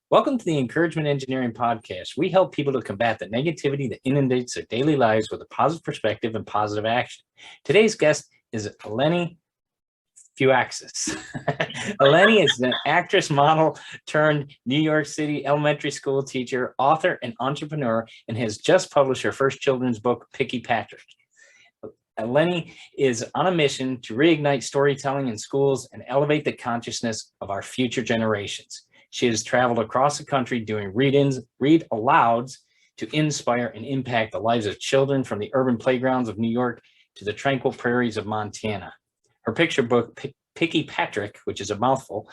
Welcome to the Encouragement Engineering Podcast. We help people to combat the negativity that inundates their daily lives with a positive perspective and positive action. Today's guest is Eleni Fuiaxis. Eleni is an actress, model, turned New York City Elementary School Teacher, author, and entrepreneur, and has just published her first children's book, Picky Patrick. Eleni is on a mission to reignite storytelling in schools and elevate the consciousness of our future generations. She has traveled across the country doing read-ins, read alouds to inspire and impact the lives of children from the urban playgrounds of New York to the tranquil prairies of Montana. Her picture book, Picky Patrick, which is a mouthful,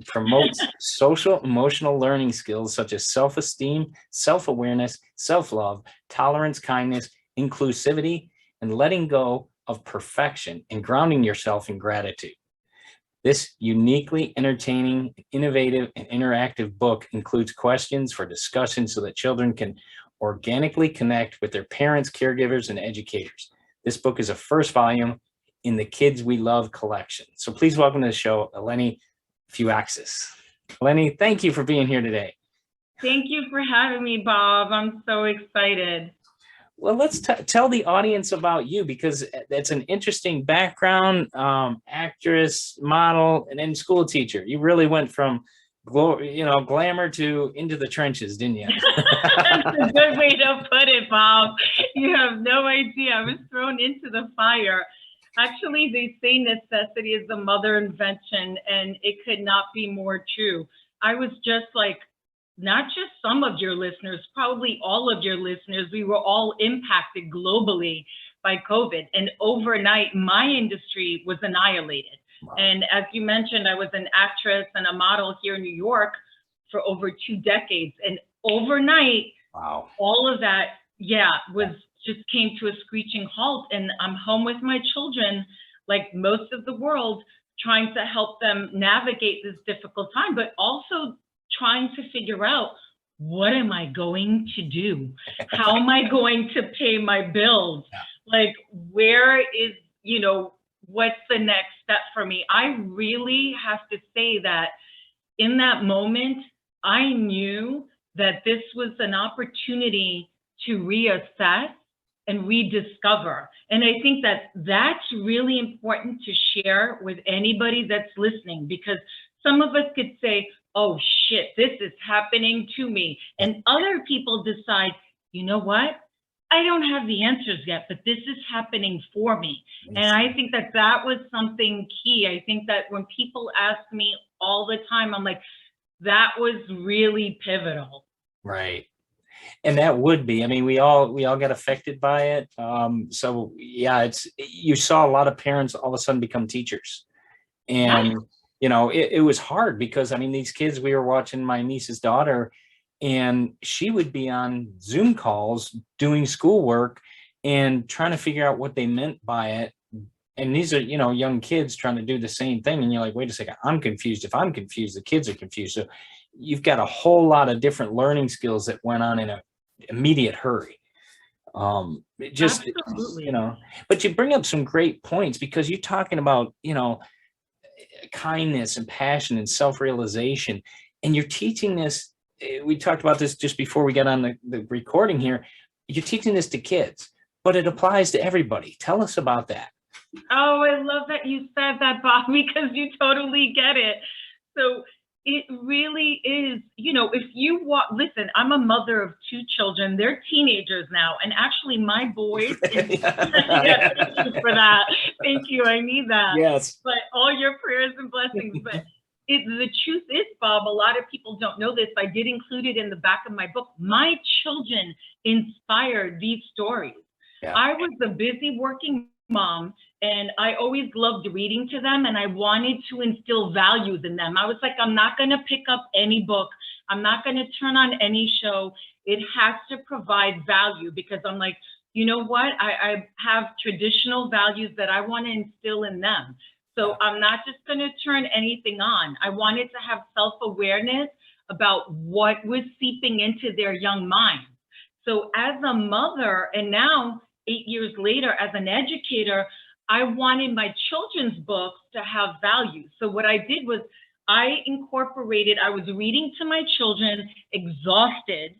promotes social emotional learning skills such as self-esteem, self-awareness, self-love, tolerance, kindness, inclusivity, and letting go of perfection and grounding yourself in gratitude. This uniquely entertaining, innovative, and interactive book includes questions for discussion so that children can organically connect with their parents, caregivers, and educators. This book is a first volume in the Kids We Love collection. So please welcome to the show, Eleni Fuiaxis. Eleni, thank you for being here today. Thank you for having me, Bob. I'm so excited. Well, let's tell the audience about you, because that's an interesting background, actress, model, and then school teacher. You really went from glamour to into the trenches, didn't you? That's a good way to put it, Bob. You have no idea. I was thrown into the fire. Actually, they say necessity is the mother invention, and it could not be more true. I was just like, not just some of your listeners, probably all of your listeners, we were all impacted globally by COVID. And overnight, my industry was annihilated. Wow. And as you mentioned, I was an actress and a model here in New York for over 2 decades. And overnight, wow, all of that, just came to a screeching halt. And I'm home with my children, like most of the world, trying to help them navigate this difficult time, but also trying to figure out, what am I going to do? How am I going to pay my bills? Like, where is, what's the next step for me? I really have to say that in that moment, I knew that this was an opportunity to reassess and rediscover. And I think that that's really important to share with anybody that's listening, because some of us could say, oh shit, this is happening to me. And other people decide, you know what? I don't have the answers yet, but this is happening for me. And I think that that was something key. I think that when people ask me all the time, I'm like, that was really pivotal. Right. And that would be, I mean, we all get affected by it. So yeah, you saw a lot of parents all of a sudden become teachers. And it was hard because, I mean, these kids, we were watching my niece's daughter, and she would be on Zoom calls doing schoolwork and trying to figure out what they meant by it. And these are, young kids trying to do the same thing. And you're like, wait a second, I'm confused. If I'm confused, the kids are confused. So you've got a whole lot of different learning skills that went on in an immediate hurry. Absolutely. But you bring up some great points, because you're talking about, kindness and passion and self-realization, and you're teaching this. We talked about this just before we got on the recording here. You're teaching this to kids, but it applies to everybody. Tell us about that. Oh, I love that you said that, Bob, because you totally get it. So it really is, if you listen, I'm a mother of 2 children. They're teenagers now. And actually my boys, thank you for that. Thank you. I need that. Yes. But all your prayers and blessings. But the truth is, Bob, a lot of people don't know this. I did include it in the back of my book. My children inspired these stories. Yeah. I was a busy working mom, and I always loved reading to them, and I wanted to instill values in them. I was like, I'm not going to pick up any book. I'm not going to turn on any show. It has to provide value, because I'm like, you know what? I have traditional values that I want to instill in them. So I'm not just going to turn anything on. I wanted to have self-awareness about what was seeping into their young minds. So as a mother, and now 8 years later as an educator, I wanted my children's books to have value. So what I did was I was reading to my children, exhausted,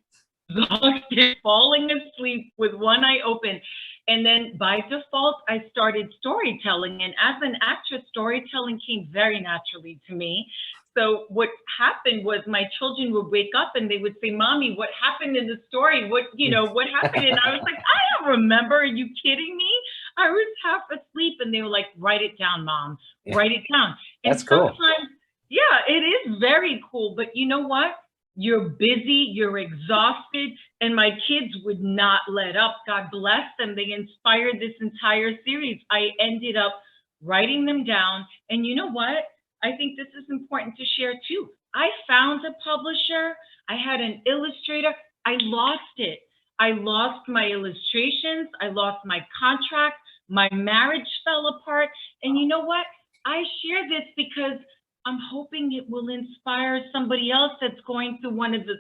falling asleep with one eye open. And then by default, I started storytelling. And as an actress, storytelling came very naturally to me. So what happened was my children would wake up and they would say, "Mommy, what happened in the story? What happened?" And I was like, "I don't remember. Are you kidding me? I was half asleep." And they were like, "Write it down, Mom. Write it down." And That's cool. sometimes, yeah, it is very cool. But you know what? You're busy, you're exhausted, and my kids would not let up. God bless them. They inspired this entire series. I ended up writing them down. And you know what? I think this is important to share too. I found a publisher. I had an illustrator. I lost it. I lost my illustrations. I lost my contract. My marriage fell apart. And you know what? I share this because I'm hoping it will inspire somebody else that's going through one of the,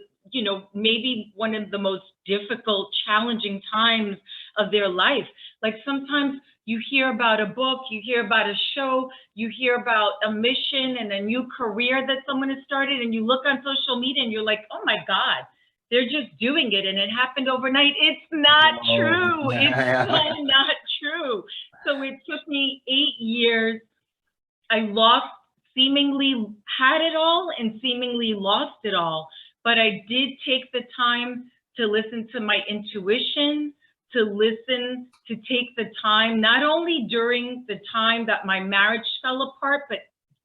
maybe one of the most difficult, challenging times of their life. Like sometimes you hear about a book, you hear about a show, you hear about a mission and a new career that someone has started, and you look on social media and you're like, oh my God, they're just doing it and it happened overnight. It's not true. It's so not true. So it took me 8 years. I seemingly had it all and seemingly lost it all. But I did take the time to listen to my intuition, to take the time, not only during the time that my marriage fell apart, but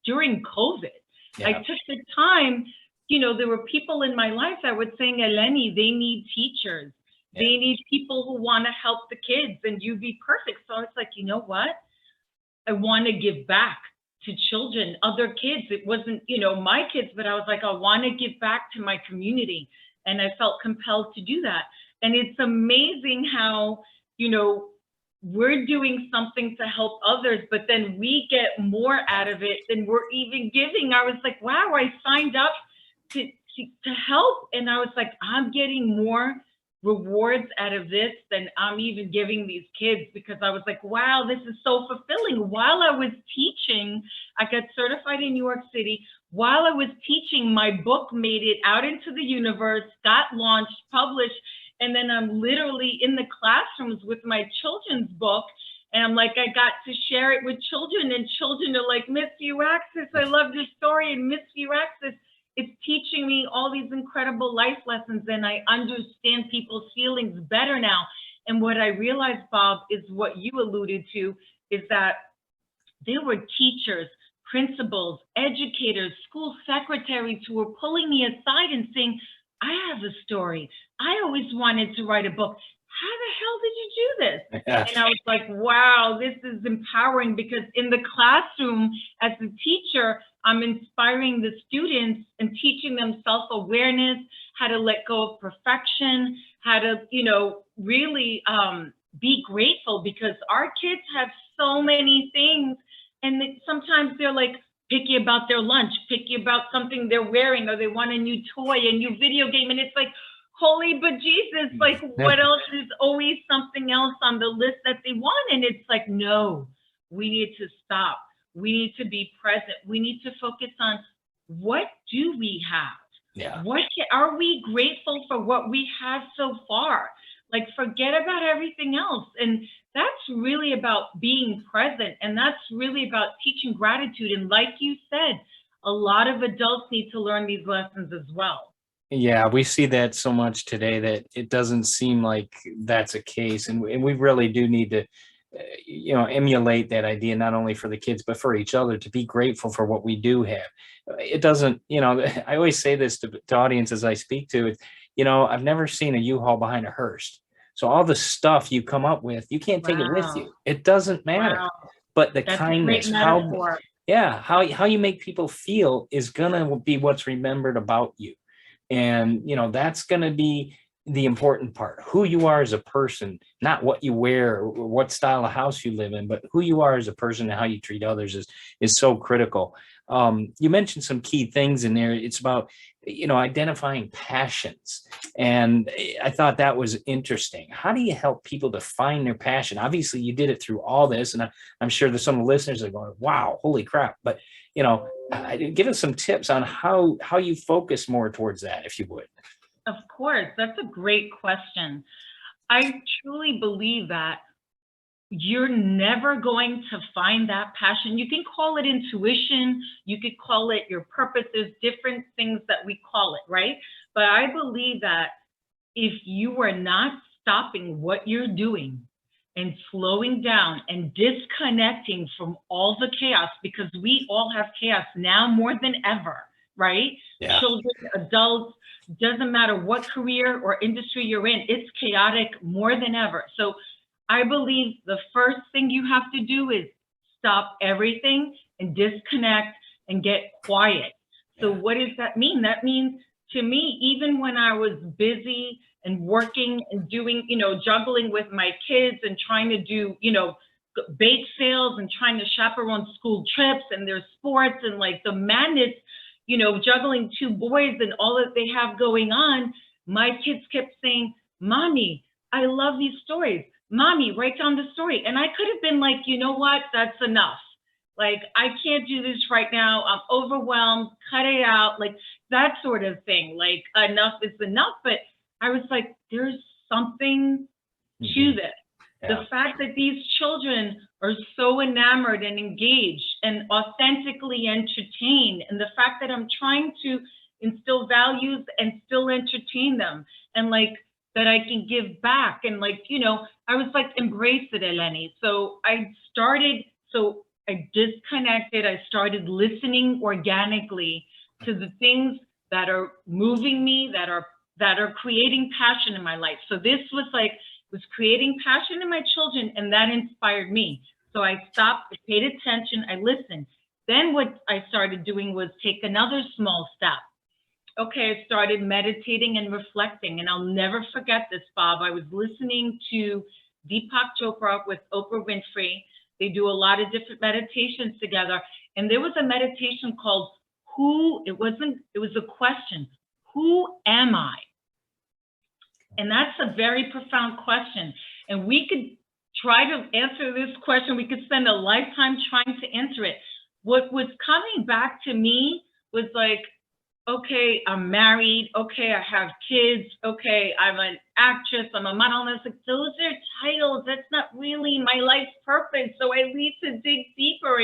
during COVID. Yeah. I took the time, there were people in my life that were saying, Eleni, they need teachers. Yeah. They need people who want to help the kids and you'd be perfect. So it's like, you know what? I want to give back to children, other kids. It wasn't, my kids, but I was like, I want to give back to my community. And I felt compelled to do that. And it's amazing how, we're doing something to help others, but then we get more out of it than we're even giving. I was like, wow, I signed up to help. And I was like, I'm getting more rewards out of this than I'm even giving these kids, because I was like, wow, this is so fulfilling. While I was teaching, I got certified in New York City. While I was teaching, my book made it out into the universe, got launched, published, and then I'm literally in the classrooms with my children's book. And I'm like, I got to share it with children, and children are like, Miss Fuiaxis, I love your story. And Miss Fuiaxis, it's teaching me all these incredible life lessons, and I understand people's feelings better now. And what I realized, Bob, is what you alluded to, is that there were teachers, principals, educators, school secretaries who were pulling me aside and saying, I have a story. I always wanted to write a book. How the hell did you do this? Yeah. And I was like, wow, this is empowering, because in the classroom as a teacher, I'm inspiring the students and teaching them self-awareness, how to let go of perfection, how to, really be grateful, because our kids have so many things. And sometimes they're like picky about their lunch, picky about something they're wearing, or they want a new toy, a new video game. And it's like, holy bejesus, like what else is always something else on the list that they want? And it's like, no, we need to stop. We need to be present. We need to focus on, what do we have? Yeah. Are we grateful for what we have so far? Like, forget about everything else. And that's really about being present. And that's really about teaching gratitude. And like you said, a lot of adults need to learn these lessons as well. Yeah, we see that so much today that it doesn't seem like that's a case. And we really do need to, emulate that idea, not only for the kids, but for each other, to be grateful for what we do have. It doesn't, I always say this to audiences I speak to, I've never seen a U-Haul behind a hearse. So all the stuff you come up with, you can't take it with you. It doesn't matter. Wow. But the kindness, how you make people feel is going to be what's remembered about you. And, that's going to be the important part, who you are as a person, not what you wear or what style of house you live in, but who you are as a person and how you treat others is so critical. You mentioned some key things in there. It's about, identifying passions. And I thought that was interesting. How do you help people to find their passion? Obviously you did it through all this, and I'm sure that some of the listeners are going, wow, holy crap. But, Give us some tips on how you focus more towards that, if you would. Of course, that's a great question. I truly believe that you're never going to find that passion. You can call it intuition, you could call it your purpose. There's different things that we call it, right? But I believe that if you are not stopping what you're doing and slowing down and disconnecting from all the chaos, because we all have chaos now more than ever, right? Yeah. Children, adults, doesn't matter what career or industry you're in, it's chaotic more than ever. So I believe the first thing you have to do is stop everything and disconnect and get quiet. So what does that mean? That means, to me, even when I was busy and working and doing, juggling with my kids and trying to do, bake sales and trying to chaperone school trips and their sports and like the madness, juggling two boys and all that they have going on, my kids kept saying, "Mommy, I love these stories. Mommy, write down the story." And I could have been like, you know what, that's enough. Like, I can't do this right now. I'm overwhelmed, cut it out, like that sort of thing. Like, enough is enough. But I was like, there's something to this. The fact that these children are so enamored and engaged and authentically entertained, and the fact that I'm trying to instill values and still entertain them, and like that I can give back, and like, I was like, embrace it, Eleni. So I disconnected. I started listening organically to the things that are moving me, that are creating passion in my life. So this was creating passion in my children, and that inspired me. So I stopped, I paid attention, I listened. Then what I started doing was take another small step. Okay, I started meditating and reflecting, and I'll never forget this, Bob. I was listening to Deepak Chopra with Oprah Winfrey. They do a lot of different meditations together, and there was a meditation called it was a question, who am I? And that's a very profound question. And we could try to answer this question. We could spend a lifetime trying to answer it. What was coming back to me was like, okay, I'm married. Okay, I have kids. Okay, I'm an actress. I'm a model. And I was like, those are titles. That's not really my life's purpose. So I need to dig deeper.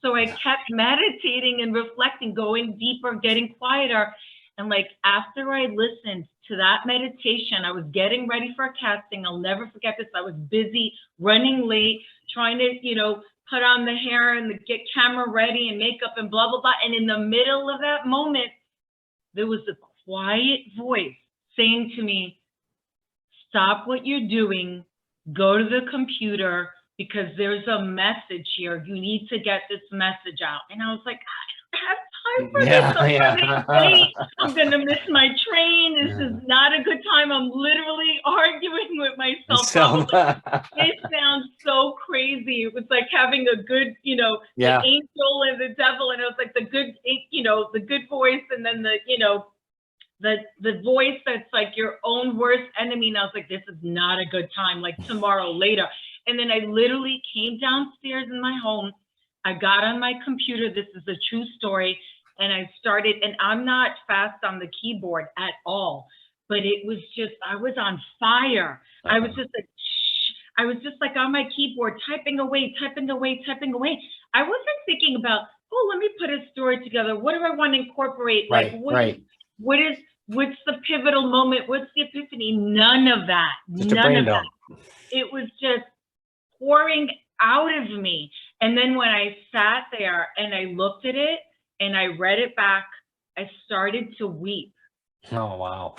So I kept meditating and reflecting, going deeper, getting quieter. And like, after I listened to that meditation, I was getting ready for a casting. I'll never forget this. I was busy, running late, trying to, put on the hair and get camera ready and makeup and blah, blah, blah. And in the middle of that moment, there was a quiet voice saying to me, stop what you're doing, go to the computer, because there's a message here. You need to get this message out. And I was like, I don't have time for this. I'm going to miss my train. This is not a good time. I'm literally arguing with myself. It sounds so crazy. It was like having a good, the angel and the devil. And it was like the good, the good voice. And then the voice that's like your own worst enemy. And I was like, this is not a good time, like tomorrow, later. And then I literally came downstairs in my home. I got on my computer. This is a true story. And I started, and I'm not fast on the keyboard at all, but it was just, I was on fire. I was just like, I was just like on my keyboard, typing away. I wasn't thinking about, oh, let me put a story together. What do I want to incorporate? What's the pivotal moment? What's the epiphany? None of that. None of that. It was just pouring out of me. And then when I sat there and I looked at it and I read it back, I started to weep. Oh, wow.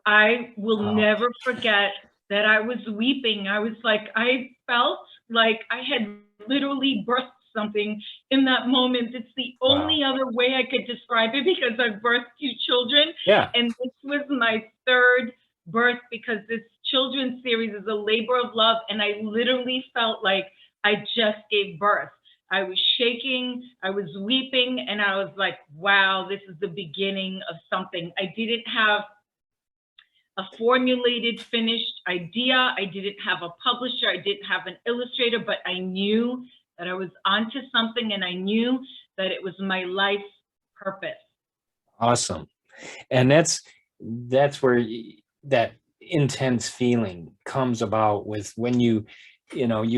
I will never forget that I was weeping. I was like, I felt like I had literally birthed something in that moment. It's the only other way I could describe it, because I've birthed 2 children. Yeah. And this was my 3rd birth, because this children's series is a labor of love. And I literally felt like I just gave birth. I was shaking, I was weeping, and I was like, wow, this is the beginning of something. I didn't have a formulated, finished idea. I didn't have a publisher. I didn't have an illustrator, but I knew that I was onto something, and I knew that it was my life's purpose. Awesome. And that's where that intense feeling comes about, with when you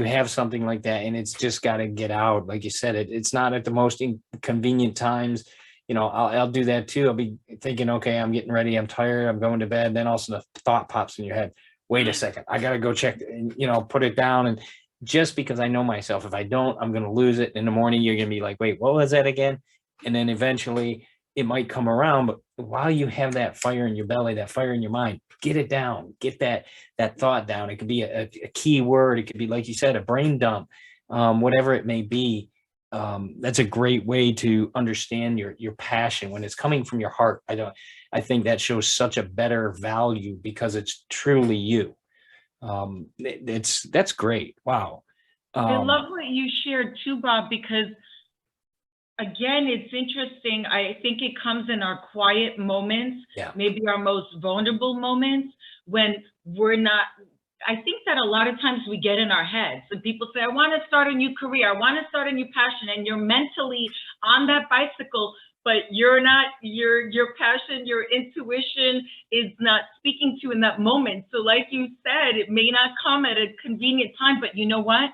have something like that and it's just got to get out. Like you said, it's not at the most inconvenient times. I'll do that too. I'll be thinking, okay, I'm getting ready, I'm tired, I'm going to bed. Then all of a sudden a thought pops in your head. Wait a second, I got to go check, and put it down. And just because I know myself, if I don't, I'm going to lose it. In the morning, you're going to be like, wait, what was that again? And then eventually it might come around. But while you have that fire in your belly, that fire in your mind, get it down, get that thought down. It could be a key word. It could be, like you said, a brain dump, whatever it may be. That's a great way to understand your passion when it's coming from your heart. I think that shows such a better value because it's truly you. That's great. Wow. I love what you shared too, Bob, because again, it's interesting. I think it comes in our quiet moments, maybe our most vulnerable moments, when we're not. I think that a lot of times we get in our heads and people say, I want to start a new career, I want to start a new passion, and you're mentally on that bicycle, but you're not, your passion, your intuition is not speaking to you in that moment. So like you said, it may not come at a convenient time, but you know what?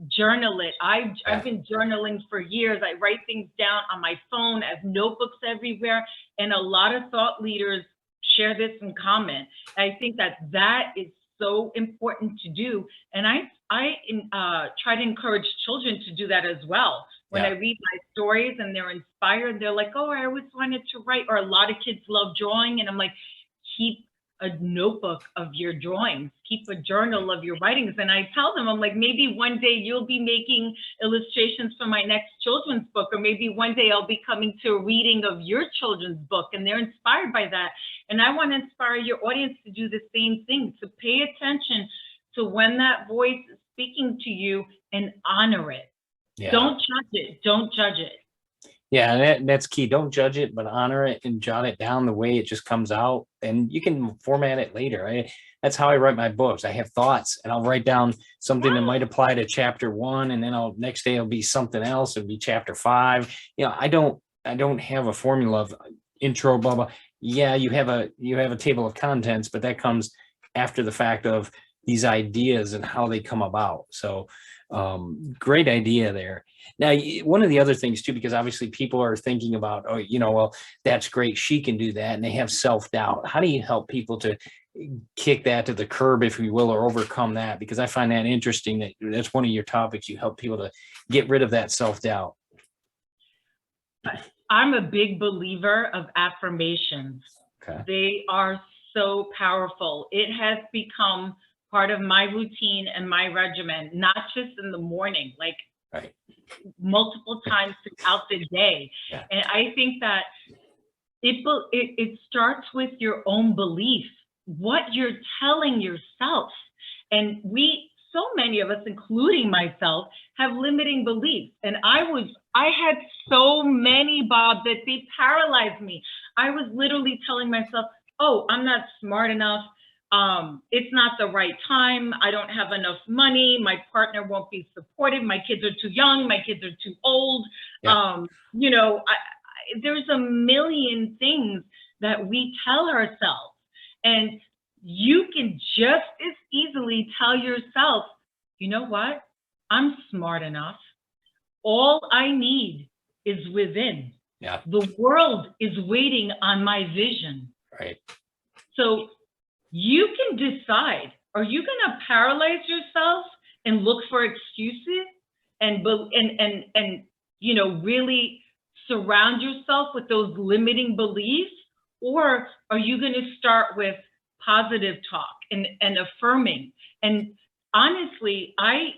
Journal it. I've been journaling for years. I write things down on my phone. I have notebooks everywhere. And a lot of thought leaders share this in common. I think that is so important to do. And I try to encourage children to do that as well. When I read my stories and they're inspired, they're like, oh, I always wanted to write. Or a lot of kids love drawing. And I'm like, keep a notebook of your drawings, keep a journal of your writings. And I tell them, I'm like, maybe one day you'll be making illustrations for my next children's book, or maybe one day I'll be coming to a reading of your children's book, and they're inspired by that. And I want to inspire your audience to do the same thing, to pay attention to when that voice is speaking to you and honor it. Don't judge it. Don't judge it. Yeah, that's key. Don't judge it, but honor it and jot it down the way it just comes out. And you can format it later. That's how I write my books. I have thoughts and I'll write down something that might apply to chapter 1, and then next day it'll be something else. It'll be chapter 5. I don't have a formula of intro, blah, blah. Yeah, you have a table of contents, but that comes after the fact of these ideas and how they come about. So great idea there. Now, one of the other things too, because obviously people are thinking about, oh, well, that's great, she can do that, and they have self-doubt. How do you help people to kick that to the curb, if you will, or overcome that? Because I find that interesting, that's one of your topics. You help people to get rid of that self-doubt. I'm a big believer of affirmations. Okay. They are so powerful. It has become part of my routine and my regimen, not just in the morning, like multiple times throughout the day. And I think that it starts with your own belief, what you're telling yourself. And so many of us, including myself, have limiting beliefs. And I had so many, Bob, that they paralyzed me. I was literally telling myself, oh, I'm not smart enough. It's not the right time. I don't have enough money. My partner won't be supportive. My kids are too young. My kids are too old. There's a million things that we tell ourselves. And you can just as easily tell yourself, you know what? I'm smart enough. All I need is within. Yeah. The world is waiting on my vision. Right. So you can decide, are you going to paralyze yourself and look for excuses and really surround yourself with those limiting beliefs? Or are you going to start with positive talk and affirming? And honestly, I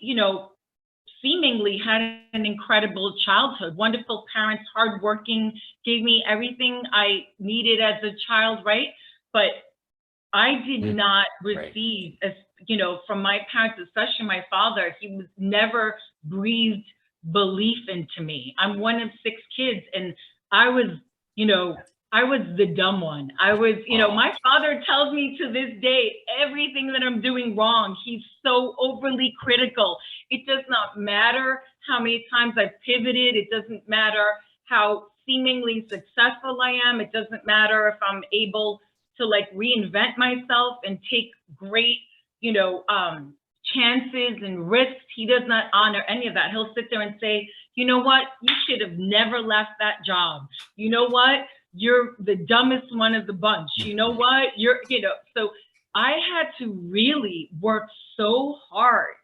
seemingly had an incredible childhood, wonderful parents, hardworking, gave me everything I needed as a child, right? But I did not receive, from my parents, especially my father, he was never breathed belief into me. I'm one of 6 kids, and I I was the dumb one. I was, my father tells me to this day, everything that I'm doing wrong. He's so overly critical. It does not matter how many times I've pivoted. It doesn't matter how seemingly successful I am. It doesn't matter if I'm able to like reinvent myself and take great, chances and risks. He does not honor any of that. He'll sit there and say, you know what? You should have never left that job. You know what? You're the dumbest one of the bunch. You know what? So I had to really work so hard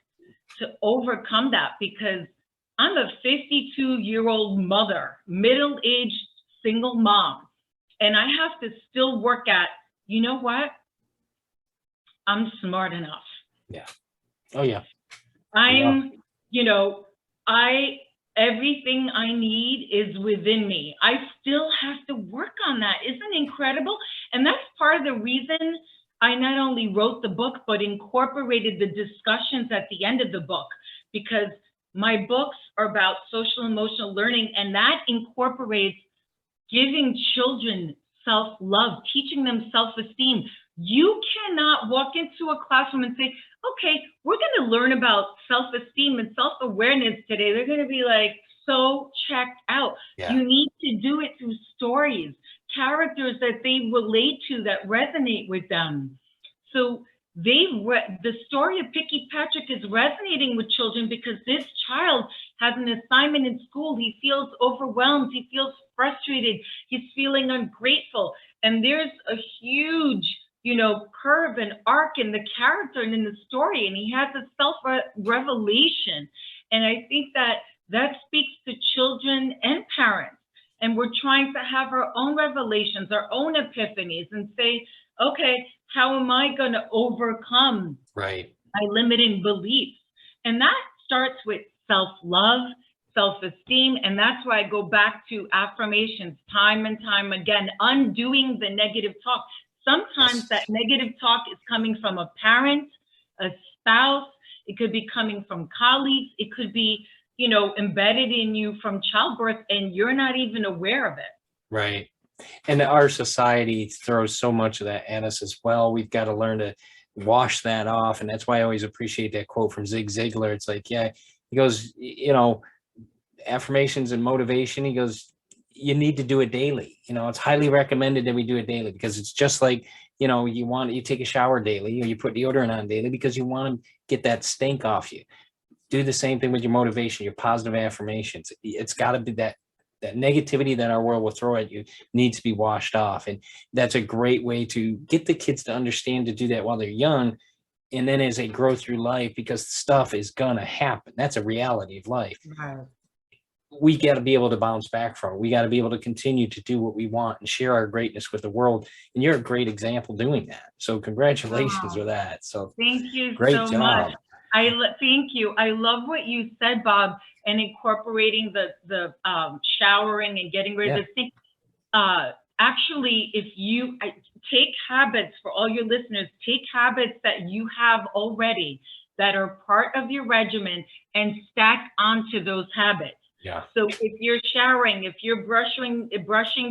to overcome that, because I'm a 52-year-old mother, middle-aged single mom, and I have to still work at, you know what? I'm smart enough. Yeah. Oh yeah. Everything I need is within me. I still have to work on that. Isn't it incredible? And that's part of the reason I not only wrote the book, but incorporated the discussions at the end of the book, because my books are about social emotional learning, and that incorporates giving children self-love, teaching them self-esteem. You cannot walk into a classroom and say, okay, we're going to learn about self-esteem and self-awareness today. They're going to be like so checked out. Yeah. You need to do it through stories, characters that they relate to, that resonate with them. So the story of Picky Patrick is resonating with children because this child has an assignment in school. He feels overwhelmed. He feels frustrated. He's feeling ungrateful. And there's a huge, curve and arc in the character and in the story. And he has a self-revelation. And I think that speaks to children and parents. And we're trying to have our own revelations, our own epiphanies, and say, okay, how am I going to overcome my limiting beliefs? And that starts with self-love, self-esteem. And that's why I go back to affirmations time and time again, undoing the negative talk. Sometimes that negative talk is coming from a parent, a spouse. It could be coming from colleagues. It could be, embedded in you from childbirth, and you're not even aware of it. Right. And our society throws so much of that at us as well. We've got to learn to wash that off. And that's why I always appreciate that quote from Zig Ziglar. It's like, he goes, affirmations and motivation. He goes, you need to do it daily. It's highly recommended that we do it daily, because it's just like, you take a shower daily, or you put deodorant on daily because you want to get that stink off you. Do the same thing with your motivation, your positive affirmations. It's got to be that negativity that our world will throw at you needs to be washed off. And that's a great way to get the kids to understand to do that while they're young. And then as they grow through life, because stuff is going to happen. That's a reality of life. Right. We got to be able to bounce back from it. We got to be able to continue to do what we want and share our greatness with the world. And you're a great example doing that. So congratulations with that. So thank you great so job. much. Thank you. I love what you said, Bob, and incorporating the showering and getting rid of the stink. Actually, if you take habits, for all your listeners, take habits that you have already that are part of your regimen and stack onto those habits. Yeah. So if you're showering, if you're brushing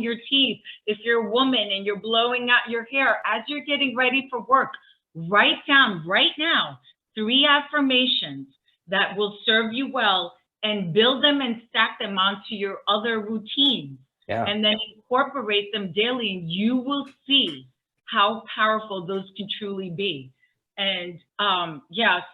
your teeth, if you're a woman and you're blowing out your hair, as you're getting ready for work, write down right now 3 affirmations that will serve you well, and build them and stack them onto your other routines. Yeah. And then incorporate them daily, and you will see how powerful those can truly be. And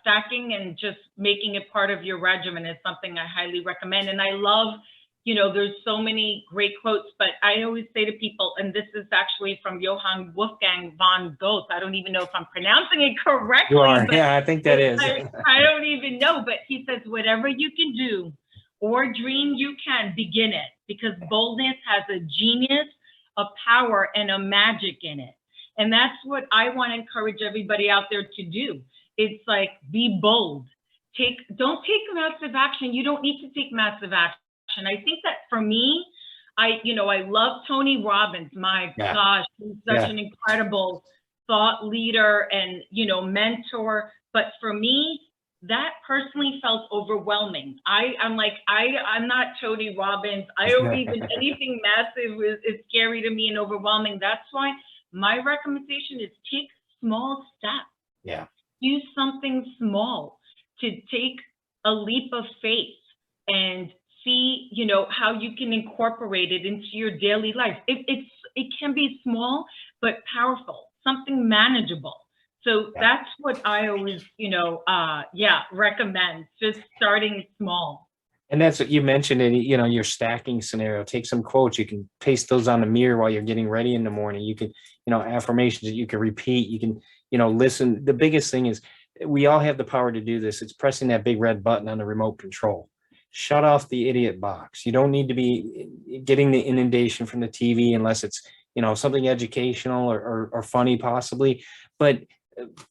stacking and just making it part of your regimen is something I highly recommend. And I love, there's so many great quotes, but I always say to people, and this is actually from Johann Wolfgang von Goethe. I don't even know if I'm pronouncing it correctly. You are. Yeah, I think that is. I don't even know, but he says, whatever you can do or dream you can, begin it, because boldness has a genius, a power, and a magic in it. And that's what I want to encourage everybody out there to do. It's like, be bold. Don't take massive action. You don't need to take massive action. I think that for me, I love Tony Robbins. My gosh, he's such an incredible thought leader and, mentor. But for me, that personally felt overwhelming. I'm not Tony Robbins. I don't even, anything massive is scary to me and overwhelming. That's why my recommendation is take small steps. Yeah. Do something small to take a leap of faith and see, how you can incorporate it into your daily life. It can be small, but powerful, something manageable. So that's what I always, recommend, just starting small. And that's what you mentioned in, your stacking scenario. Take some quotes. You can paste those on the mirror while you're getting ready in the morning. You can, affirmations that you can repeat. You can, listen. The biggest thing is we all have the power to do this. It's pressing that big red button on the remote control. Shut off the idiot box. You don't need to be getting the inundation from the TV unless it's, something educational or funny possibly. But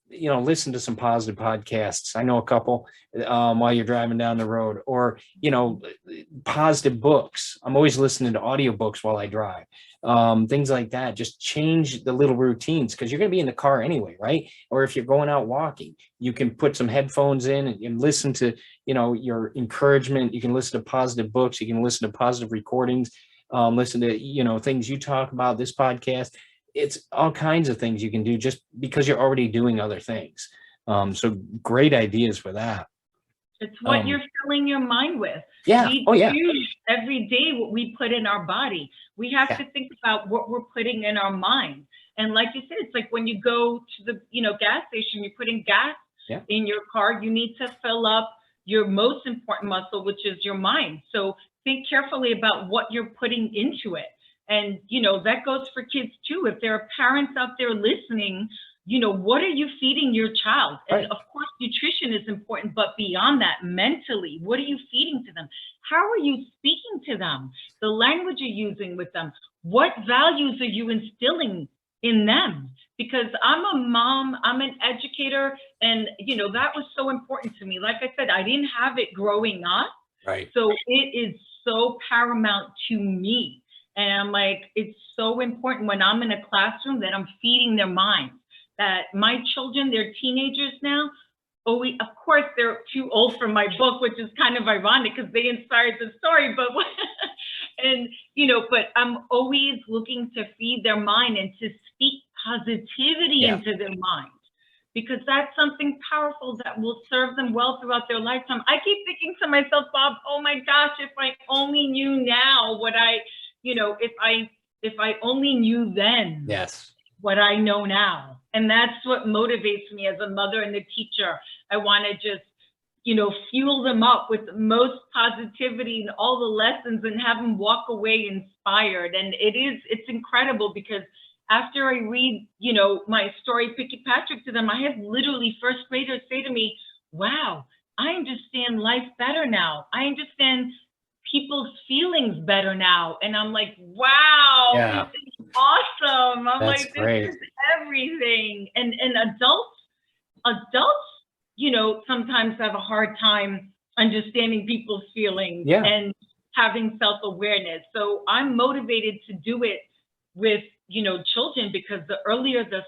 listen to some positive podcasts. I know a couple while you're driving down the road, or, positive books. I'm always listening to audiobooks while I drive. Things like that. Just change the little routines, because you're going to be in the car anyway, right? Or if you're going out walking, you can put some headphones in and listen to, your encouragement. You can listen to positive books. You can listen to positive recordings, listen to, things you talk about, this podcast. It's all kinds of things you can do just because you're already doing other things. So great ideas for that. It's what you're filling your mind with. Yeah. We choose every day what we put in our body. We have to think about what we're putting in our mind. And like you said, it's like when you go to the, gas station, you're putting gas in your car, you need to fill up your most important muscle, which is your mind. So think carefully about what you're putting into it. And, that goes for kids too. If there are parents out there listening, what are you feeding your child? And of course, nutrition is important, but beyond that, mentally, what are you feeding to them? How are you speaking to them? The language you're using with them? What values are you instilling in them? Because I'm a mom, I'm an educator, and, that was so important to me. Like I said, I didn't have it growing up. Right. So it is so paramount to me. And I'm like, it's so important when I'm in a classroom that I'm feeding their minds, that my children, they're teenagers now. Of course, they're too old for my book, which is kind of ironic because they inspired the story. But, but I'm always looking to feed their mind and to speak positivity into their mind, because that's something powerful that will serve them well throughout their lifetime. I keep thinking to myself, Bob, oh my gosh, if I only knew now what if I only knew then what I know now. And that's what motivates me as a mother and a teacher. I want to just, fuel them up with the most positivity and all the lessons and have them walk away inspired. And it's incredible, because after I read, my story, Picky Patrick, to them, I have literally first graders say to me, wow, I understand life better now. I understand people's feelings better now. And I'm like, wow, this is awesome. I'm That's like, great. this is everything. And adults, sometimes have a hard time understanding people's feelings and having self-awareness. So I'm motivated to do it with, children, because the earlier they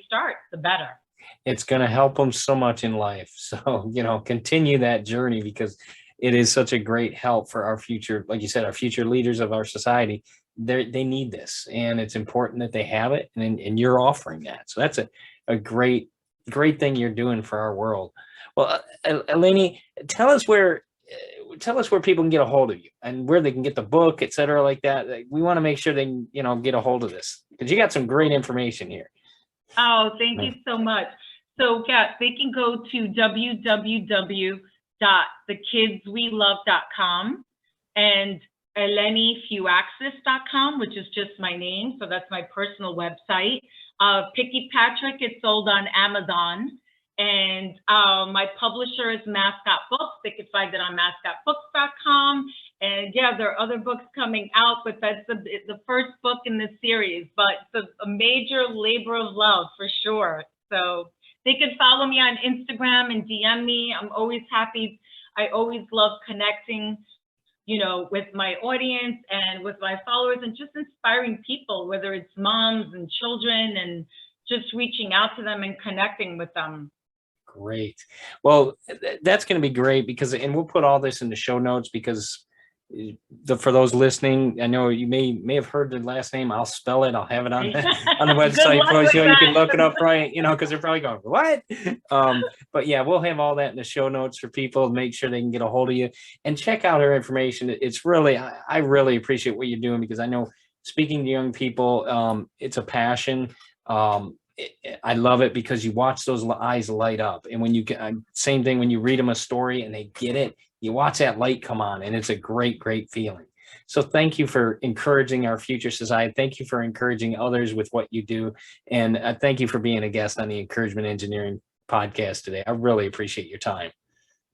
start, the better. It's going to help them so much in life. So, continue that journey, because it is such a great help for our future, like you said, our future leaders of our society. They need this, and it's important that they have it, and you're offering that. So that's a great thing you're doing for our world. Well, Eleni, tell us where people can get a hold of you and where they can get the book, et cetera, like that. We want to make sure they can, get a hold of this, because you got some great information here. Oh, thank you so much. So they can go to www.thekidswelove.com and elenifuiaxis.com, which is just my name. So that's my personal website. Picky Patrick, it's sold on Amazon. And my publisher is Mascot Books. They can find it on mascotbooks.com. And there are other books coming out, but that's the first book in the series. But it's a major labor of love for sure. So they can follow me on Instagram and DM me. I'm always happy. I always love connecting, with my audience and with my followers, and just inspiring people, whether it's moms and children, and just reaching out to them and connecting with them. Great. Well, that's going to be great because, and we'll put all this in the show notes because for those listening, I know you may have heard the last name. I'll spell it. I'll have it on on the website for you, so you can look it up, right? Because they're probably going, what? But yeah, we'll have all that in the show notes for people to make sure they can get a hold of you and check out her information. It's really, I really appreciate what you're doing because I know speaking to young people, it's a passion. I love it because you watch those eyes light up, and when you get same thing when you read them a story and they get it, you watch that light come on, and it's a great feeling. So thank you for encouraging our future society. Thank you for encouraging others with what you do, and thank you for being a guest on the Encouragement Engineering podcast today. I really appreciate your time.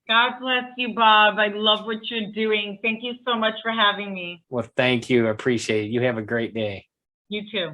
God bless you, Bob. I love what you're doing. Thank you so much for having me. Well, thank you. I appreciate it. You have a great day. You too.